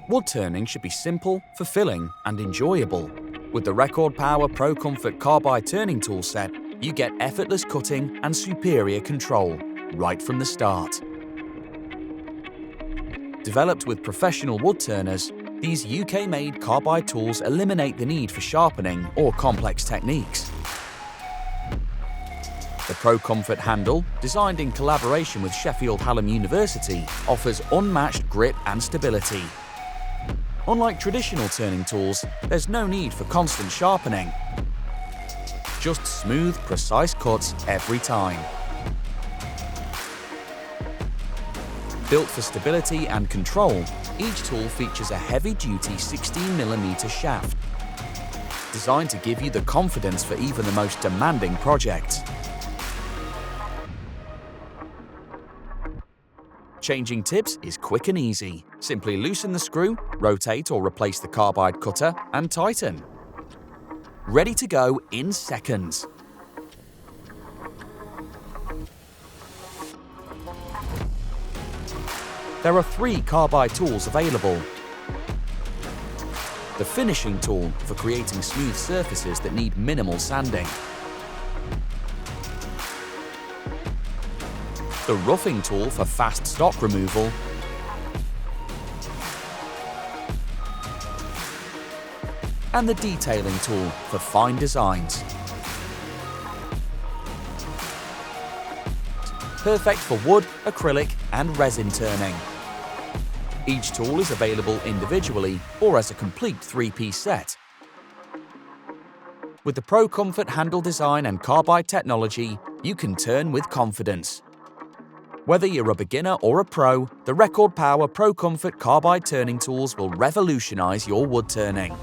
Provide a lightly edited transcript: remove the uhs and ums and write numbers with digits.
Wood turning should be simple, fulfilling, and enjoyable. With the Record Power ProComfort Carbide turning tool set, you get effortless cutting and superior control right from the start. Developed with professional wood turners, these UK-made carbide tools eliminate the need for sharpening or complex techniques. The ProComfort handle, designed in collaboration with Sheffield Hallam University, offers unmatched grip and stability. Unlike traditional turning tools, there's no need for constant sharpening. Just smooth, precise cuts every time. Built for stability and control, each tool features a heavy-duty 16mm shaft, designed to give you the confidence for even the most demanding projects. Changing tips is quick and easy. Simply loosen the screw, rotate or replace the carbide cutter, and tighten. Ready to go in seconds. There are 3 carbide tools available. The finishing tool for creating smooth surfaces that need minimal sanding. The roughing tool for fast stock removal. And the detailing tool for fine designs. Perfect for wood, acrylic, and resin turning. Each tool is available individually or as a complete 3-piece set. With the ProComfort handle design and carbide technology, you can turn with confidence. Whether you're a beginner or a pro, the Record Power ProComfort Carbide turning tools will revolutionize your wood turning.